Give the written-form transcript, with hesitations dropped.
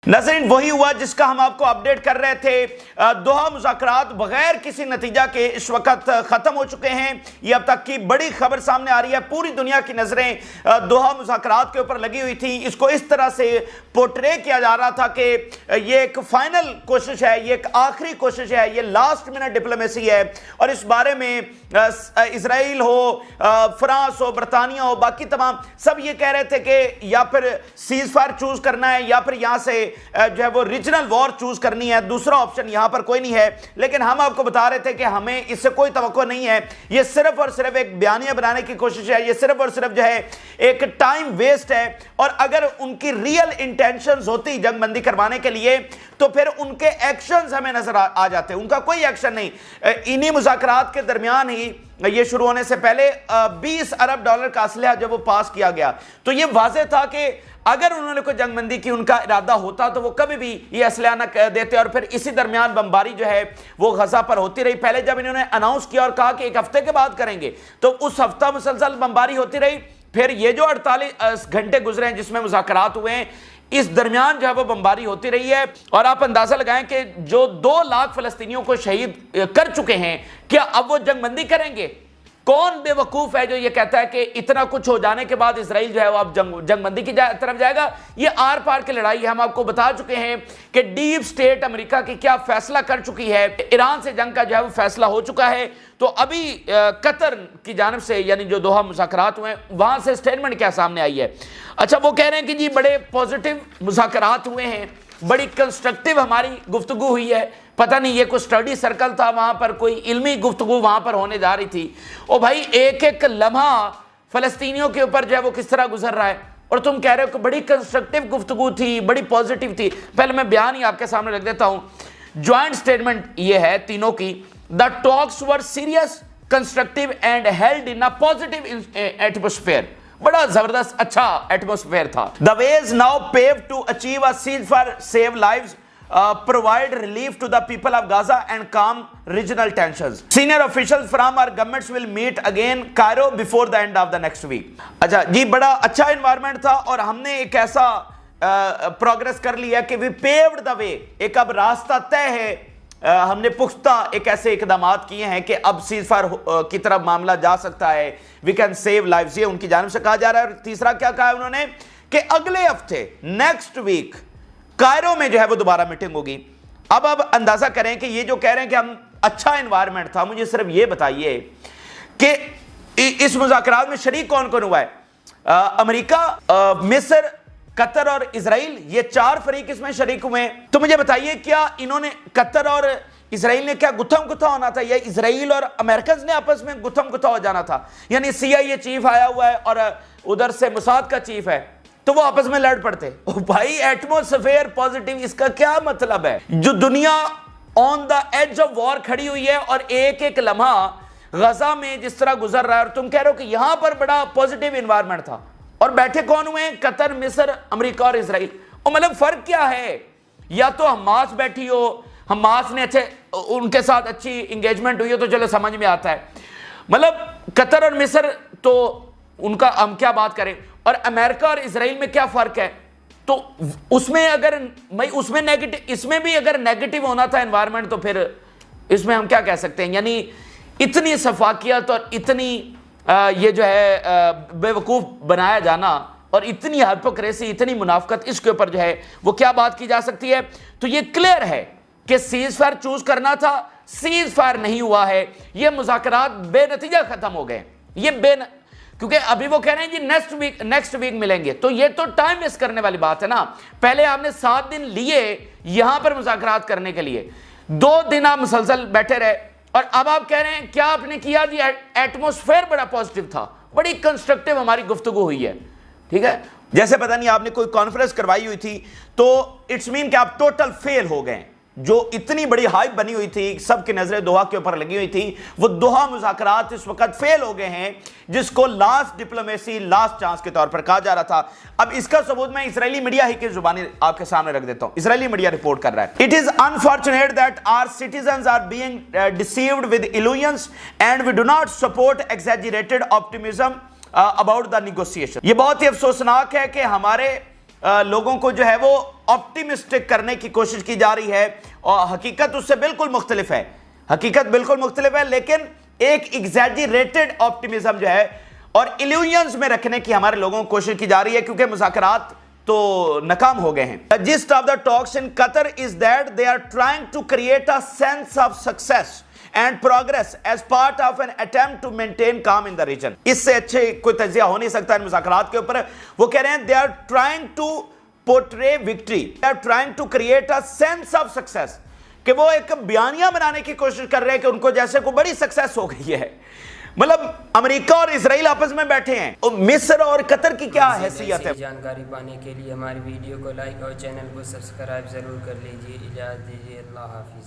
नाज़रीन वही हुआ जिसका हम आपको अपडेट कर रहे थे। दोहा मुज़ाकरात बगैर किसी नतीजा के इस वक्त ख़त्म हो चुके हैं। ये अब तक की बड़ी खबर सामने आ रही है। पूरी दुनिया की नज़रें दोहा मुज़ाकरात के ऊपर लगी हुई थी। इसको इस तरह से पोर्ट्रे किया जा रहा था कि ये एक फाइनल कोशिश है, ये एक आखिरी कोशिश है, ये लास्ट मिनट डिप्लोमेसी है। और इस बारे में इसराइल हो, फ्रांस हो, बरतानिया हो, बाकी तमाम सब ये कह रहे थे कि या फिर सीज फायर चूज करना है या फिर यहाँ से जो है वो रीजनल वॉर चूज करनी है, दूसरा ऑप्शन यहां पर कोई नहीं है। लेकिन हम आपको बता रहे थे कि हमें इससे कोई तवक्को नहीं है। ये सिर्फ और सिर्फ एक बयानिया बनाने की कोशिश है, ये सिर्फ और सिर्फ जो है एक टाइम वेस्ट है। और अगर उनकी रियल इंटेंशंस होती जंगबंदी करवाने के लिए तो फिर उनके एक्शंस हमें नजर आ जाते। उनका कोई एक्शन नहीं। इन्हीं मुज़ाकरात के दरमियान ही ये शुरू होने से पहले 20 अरब डॉलर का असलहा जब वो पास किया गया तो ये वाज़ेह था कि अगर उन्होंने कोई जंगबंदी की उनका इरादा होता तो वो कभी भी ये असलहा न देते। और फिर इसी दरमियान बमबारी जो है वो गजा पर होती रही। पहले जब इन्होंने अनाउंस किया और कहा कि एक हफ्ते के बाद करेंगे तो उस हफ्ता मुसलसल बमबारी होती रही। फिर ये जो 48 घंटे गुजरे हैं जिसमें मुज़ाकरात हुए हैं, इस दरमियान जो है वो बमबारी होती रही है। और आप अंदाजा लगाएं कि जो 2 लाख फलस्तीनियों को शहीद कर चुके हैं, क्या अब वो जंगबंदी करेंगे? कौन बेवकूफ है जो ये कहता है कि इतना कुछ हो जाने के बाद इसराइल जो है वो अब जंगबंदी की तरफ जाएगा? ये आर पार की लड़ाई है। हम आपको बता चुके हैं कि डीप स्टेट अमेरिका की क्या फैसला कर चुकी है। ईरान से जंग का जो है वो फैसला हो चुका है। तो अभी कतर की जानिब से यानी जो दोहा मुज़ाकरात हुए वहां से स्टेटमेंट क्या सामने आई है। अच्छा, वो कह रहे हैं कि जी बड़े पॉजिटिव मुज़ाकरात हुए हैं, बड़ी कंस्ट्रक्टिव हमारी गुफ्तगू हुई है। पता नहीं ये कोई स्टडी सर्कल था, वहां पर कोई इल्मी गुफ्तगू वहां पर होने जा रही थी। ओ भाई, एक एक लम्हा फलस्तीनियों के ऊपर जो है वो किस तरह गुजर रहा है और तुम कह रहे हो कि बड़ी कंस्ट्रक्टिव गुफ्तगू थी, बड़ी पॉजिटिव थी। पहले मैं बयान ही आपके सामने रख देता हूं। ज्वाइंट स्टेटमेंट ये है तीनों की। The talks were serious, constructive and held in a positive atmosphere. बड़ा जबरदस्त अच्छा एटमॉस्फेयर था। The ways now pave to achieve a ceasefire save lives, provide relief to the people of Gaza and calm regional tensions. Senior officials from our governments will meet again Cairo before the end of the next week. अच्छा जी, बड़ा अच्छा environment था और हमने एक ऐसा progress कर लिया कि we paved the way, एक अब रास्ता तय है। हमने पुख्ता एक ऐसे इकदामात किए हैं कि अब सीज फायर की तरफ मामला जा सकता है। वी कैन सेव लाइव्स, ये उनकी जानिब से कहा जा रहा है। और तीसरा क्या कहा है उन्होंने कि अगले हफ्ते नेक्स्ट वीक कायरो में जो है वो दोबारा मीटिंग होगी। अब अंदाजा करें कि ये जो कह रहे हैं कि हम अच्छा एनवायरनमेंट था, मुझे सिर्फ ये बताइए कि इस मुज़ाकरात में शरीक कौन कौन हुआ है? अमेरिका, मिस्र, कतर और इजराइल, ये 4 फरीक इसमें शरीक हुए हैं। तो मुझे बताइए क्या इन्होंने, कतर और इजराइल ने क्या गुत्थम गुत्था होना था या इजराइल और अमेरिकन ने आपस में गुत्थम गुत्था हो जाना था? यानी CIA चीफ आया हुआ है और उधर से मुसाद का चीफ है तो वो आपस में लड़ पड़ते। ओ भाई, एटमॉस्फेयर पॉजिटिव, इसका क्या मतलब है? जो दुनिया on the edge of war खड़ी हुई है और एक एक लम्हा गजा में जिस तरह गुजर रहा है और तुम कह रहे हो कि यहां पर बड़ा पॉजिटिव एनवायरनमेंट था। और बैठे कौन हुए हैं? कतर, मिस्र, अमेरिका और इजराइल। और मतलब फर्क क्या है? या तो हमास बैठी हो, हमास ने अच्छे उनके साथ अच्छी इंगेजमेंट हुई हो तो चलो समझ में आता है। मतलब कतर और मिस्र तो उनका हम क्या बात करें, और अमेरिका और इजराइल में क्या फर्क है? तो उसमें अगर उसमें नेगेटिव, इसमें भी अगर नेगेटिव होना था एनवायरनमेंट तो फिर इसमें हम क्या कह सकते हैं? यानी इतनी सफाकियत और इतनी ये जो है बेवकूफ बनाया जाना और इतनी हिपोक्रेसी, इतनी मुनाफकत, इसके ऊपर जो है वो क्या बात की जा सकती है? तो ये क्लियर है कि सीज फायर चूज करना था, सीज फायर नहीं हुआ है। ये मुज़ाकरात बेनतीजा खत्म हो गए। ये क्योंकि अभी वो कह रहे हैं जी नेक्स्ट वीक मिलेंगे, तो ये तो टाइम वेस्ट करने वाली बात है ना। पहले आपने 7 दिन लिए यहां पर मुज़ाकरात करने के लिए, 2 दिन आप मुसलसल बैठे रहे और अब आप कह रहे हैं क्या आपने किया जी? एटमॉस्फेयर बड़ा पॉजिटिव था, बड़ी कंस्ट्रक्टिव हमारी गुफ्तगू हुई है। ठीक है, जैसे पता नहीं आपने कोई कॉन्फ्रेंस करवाई हुई थी तो इट्स मीन कि आप टोटल फेल हो गए। जो इतनी बड़ी हाइप बनी हुई थी, सबकी नजरें दोहा के ऊपर लगी हुई थी, वो दोहा मुज़ाकरात इस वक्त फेल हो गए हैं, जिसको लास्ट डिप्लोमेसी, लास्ट चांस के तौर पर कहा जा रहा था। अब इसका सबूत मैं इजरायली मीडिया ही की जुबानी आपके सामने रख देता हूं। इजरायली मीडिया रिपोर्ट कर रहा है, it is unfortunate that our citizens are being deceived with illusions and we do not support exaggerated optimism about the negotiation. ये बहुत ही अफसोसनाक है कि हमारे لوگوں کو جو ہے وہ آپٹیمسٹک کرنے کی کوشش کی جا رہی ہے، اور حقیقت اس سے بالکل مختلف ہے، حقیقت بالکل مختلف ہے، لیکن ایک ایگزیجریٹڈ آپٹیمزم جو ہے اور ایلیوژنز میں رکھنے کی ہمارے لوگوں کو کوشش کی جا رہی ہے، کیونکہ مذاکرات تو ناکام ہو گئے ہیں۔ The gist of the talks in Qatar is that they are trying to create a sense of success and progress as part of an attempt to maintain calm in the region۔ اس سے اچھے کوئی تجزیہ ہو نہیں سکتا ان مذاکرات کے اوپر۔ وہ کہہ رہے ہیں they are trying to portray victory، they are trying to create a sense of success، کہ وہ ایک بیانیہ بنانے کی کوشش کر رہے ہیں کہ ان کو جیسے کوئی بڑی سکسیس ہو گئی ہے۔ مطلب امریکہ اور اسرائیل آپس میں بیٹھے ہیں، مصر اور قطر کی کیا حیثیت ہے؟ جانکاری پانے کے لیے ہماری ویڈیو کو لائک اور چینل کو سبسکرائب ضرور کر لیجیے۔ اجازت دیجیے، اللہ حافظ۔